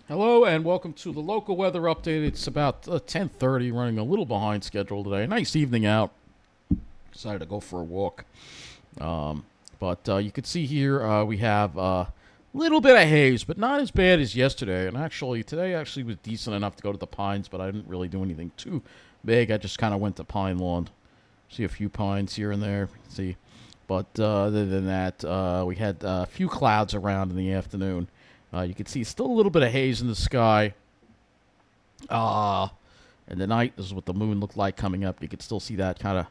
Hello and welcome to the local weather update. It's about 10:30, running a little behind schedule today. Nice evening out. Decided to go for a walk. But you can see here we have a little bit of haze, but not as bad as yesterday. And actually, today actually was decent enough to go to the pines, but I didn't really do anything too big. I just kind of went to Pine Lawn. See a few pines here and there. See, but other than that, we had a few clouds around in the afternoon. You can see still a little bit of haze in the sky. Uh, and the night, this is what the moon looked like coming up. You can still see that kind of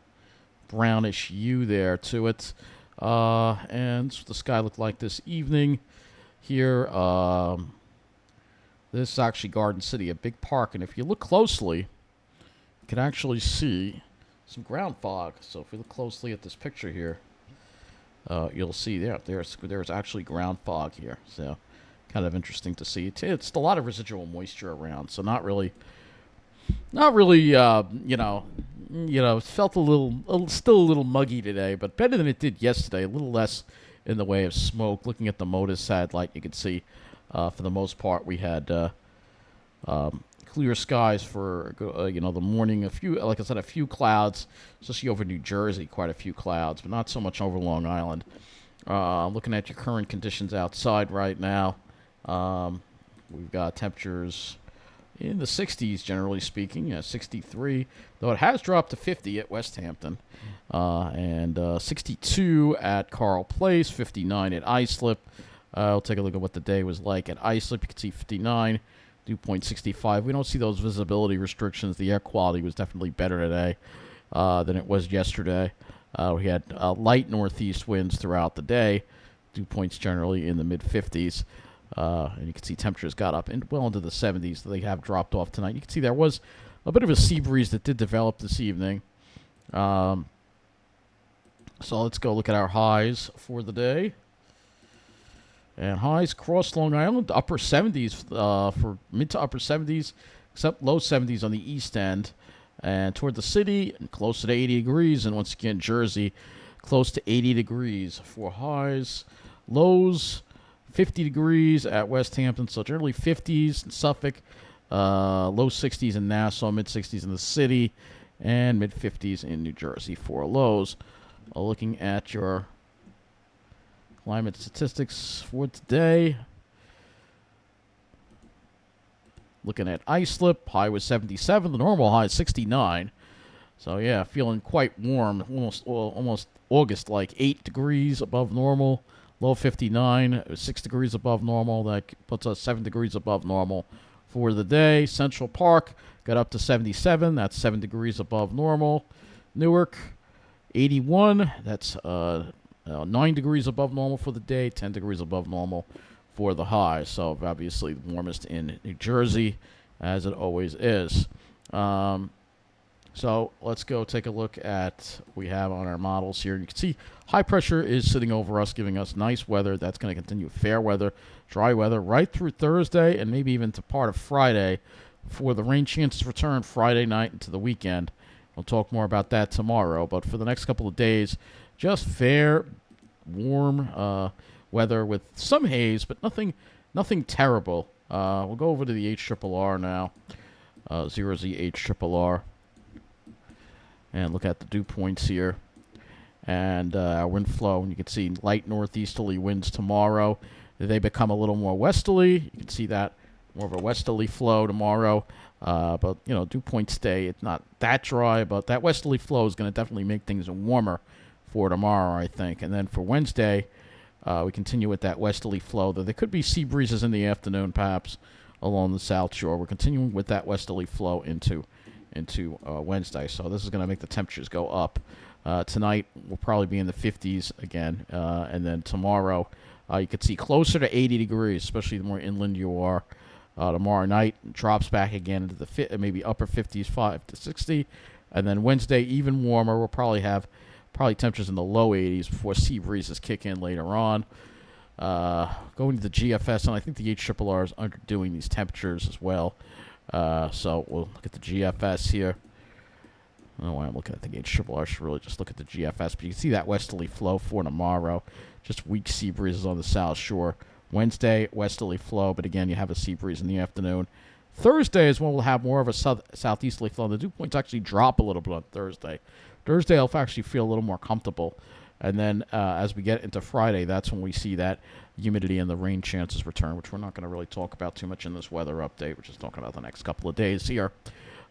brownish hue there to it. And this is what the sky looked like this evening here. This is actually Garden City, a big park. And if you look closely, you can actually see some ground fog. So if you look closely at this picture here, you'll see there's actually ground fog here. So kind of interesting to see. It's a lot of residual moisture around, so not really. It felt still a little muggy today, but better than it did yesterday. A little less in the way of smoke. Looking at the Motus satellite, you can see, for the most part, we had clear skies for the morning. A few, like I said, a few clouds, especially over New Jersey, quite a few clouds, but not so much over Long Island. Looking at your current conditions outside right now. We've got temperatures in the 60s, generally speaking. 63, though it has dropped to 50 at West Hampton, and 62 at Carl Place, 59 at Islip. I'll take a look at what the day was like at Islip. You can see 59, dew point 65. We don't see those visibility restrictions. The air quality was definitely better today than it was yesterday. We had light northeast winds throughout the day. Dew points generally in the mid 50s. And you can see temperatures got up well into the 70s. They have dropped off tonight. You can see there was a bit of a sea breeze that did develop this evening. So let's go look at our highs for the day. And highs across Long Island, upper 70s for mid to upper 70s, except low 70s on the east end. And toward the city, closer to 80 degrees. And once again, Jersey, close to 80 degrees for highs. Lows, 50 degrees at West Hampton, so generally 50s in Suffolk, low 60s in Nassau, mid 60s in the city, and mid 50s in New Jersey for lows. Looking at your climate statistics for today. Looking at Islip, high was 77, the normal high is 69. So yeah, feeling quite warm, almost August-like, 8 degrees above normal. Low 59, 6 degrees above normal. That puts us 7 degrees above normal for the day. Central Park got up to 77. That's 7 degrees above normal. Newark, 81. That's 9 degrees above normal for the day. 10 degrees above normal for the high. So obviously the warmest in New Jersey, as it always is. So let's go take a look at what we have on our models here. You can see high pressure is sitting over us, giving us nice weather. That's going to continue fair weather, dry weather right through Thursday and maybe even to part of Friday before the rain chances return Friday night into the weekend. We'll talk more about that tomorrow. But for the next couple of days, just fair, warm weather with some haze, but nothing terrible. We'll go over to the HRRR now, 0Z and look at the dew points here and our wind flow. And you can see light northeasterly winds tomorrow. They become a little more westerly. You can see that more of a westerly flow tomorrow. But, dew points stay. It's not that dry, but that westerly flow is going to definitely make things warmer for tomorrow, I think. And then for Wednesday, we continue with that westerly flow. There could be sea breezes in the afternoon, perhaps, along the South Shore. We're continuing with that westerly flow into Wednesday. So this is going to make the temperatures go up. Tonight, we'll probably be in the 50s again. And then tomorrow, you could see closer to 80 degrees, especially the more inland you are. Tomorrow night, drops back again into the maybe upper 50s, 5 to 60. And then Wednesday, even warmer. We'll probably have temperatures in the low 80s before sea breezes kick in later on. Going to the GFS, and I think the HRRR is underdoing these temperatures as well. So we'll look at the GFS here. I don't know why I'm looking at the HRRR. I should really just look at the GFS. But you can see that westerly flow for tomorrow. Just weak sea breezes on the South Shore. Wednesday, westerly flow, but again, you have a sea breeze in the afternoon. Thursday is when we'll have more of a southeasterly flow. The dew points actually drop a little bit on Thursday. Thursday, I'll actually feel a little more comfortable. And then as we get into Friday, that's when we see that humidity and the rain chances return, which we're not going to really talk about too much in this weather update. We're just talking about the next couple of days here.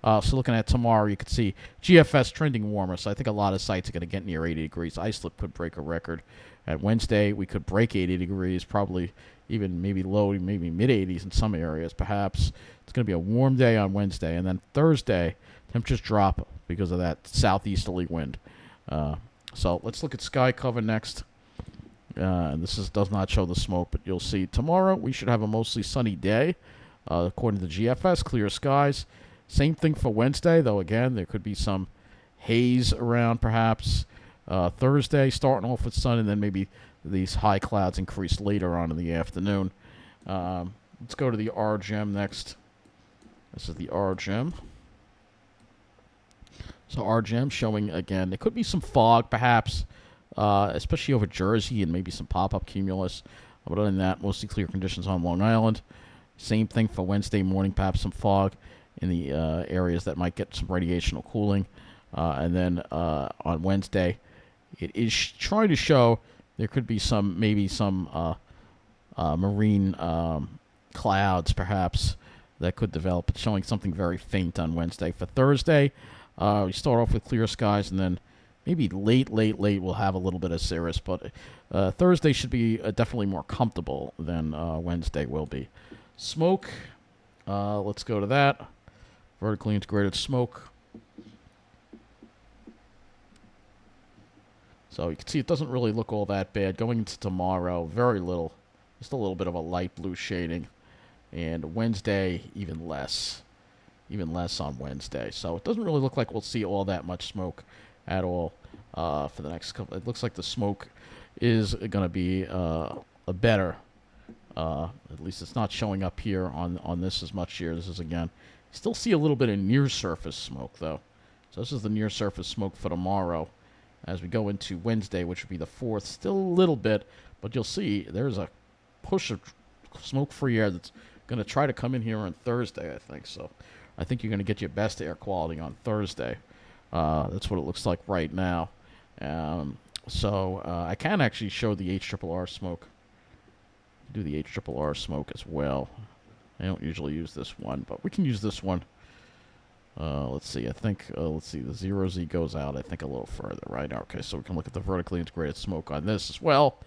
So looking at tomorrow, you can see GFS trending warmer. So I think a lot of sites are going to get near 80 degrees. Islip could break a record. At Wednesday, we could break 80 degrees, probably even maybe low, maybe mid-80s in some areas, perhaps. It's going to be a warm day on Wednesday. And then Thursday, temperatures drop because of that southeasterly wind. So let's look at sky cover next. This does not show the smoke, but you'll see tomorrow we should have a mostly sunny day. According to GFS, clear skies. Same thing for Wednesday, though, again, there could be some haze around, perhaps. Thursday, starting off with sun, and then maybe these high clouds increase later on in the afternoon. Let's go to the RGM next. This is the RGM. So RGM showing, again, there could be some fog, perhaps, especially over Jersey, and maybe some pop-up cumulus. But other than that, mostly clear conditions on Long Island. Same thing for Wednesday morning, perhaps some fog in the areas that might get some radiational cooling. And then on Wednesday, it is trying to show there could be maybe some marine clouds, perhaps, that could develop. It's showing something very faint on Wednesday. For Thursday, we start off with clear skies, and then maybe late we'll have a little bit of cirrus. But Thursday should be definitely more comfortable than Wednesday will be. Smoke, let's go to that. Vertically integrated smoke. So you can see it doesn't really look all that bad. Going into tomorrow, very little. Just a little bit of a light blue shading. And Wednesday, even less. Even less on Wednesday. So it doesn't really look like we'll see all that much smoke at all for the next couple. It looks like the smoke is going to be a better. At least it's not showing up here on this as much here. This is, again, still see a little bit of near-surface smoke, though. So this is the near-surface smoke for tomorrow. As we go into Wednesday, which would be the 4th, still a little bit, but you'll see there's a push of smoke-free air that's going to try to come in here on Thursday, I think. So I think you're going to get your best air quality on Thursday. That's what it looks like right now. I can actually show the HRRR smoke. Do the HRRR smoke as well. I don't usually use this one, but we can use this one. Let's see. I think, let's see. The 0Z goes out, I think, a little further, right? Okay, so we can look at the vertically integrated smoke on this as well,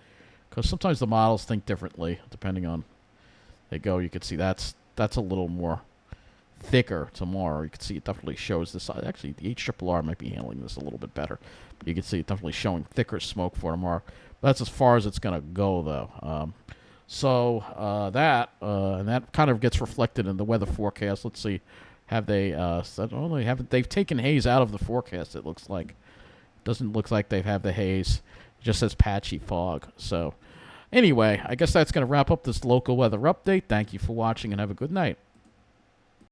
because sometimes the models think differently, depending on they go. You can see that's a little more thicker tomorrow. You can see it definitely shows this. Actually, the HRRR might be handling this a little bit better. But you can see it definitely showing thicker smoke for tomorrow. But that's as far as it's going to go, though. And that kind of gets reflected in the weather forecast. Let's see. Have they they've taken haze out of the forecast, it looks like. Doesn't look like they have the haze. It just says patchy fog. So anyway, I guess that's going to wrap up this local weather update. Thank you for watching and have a good night.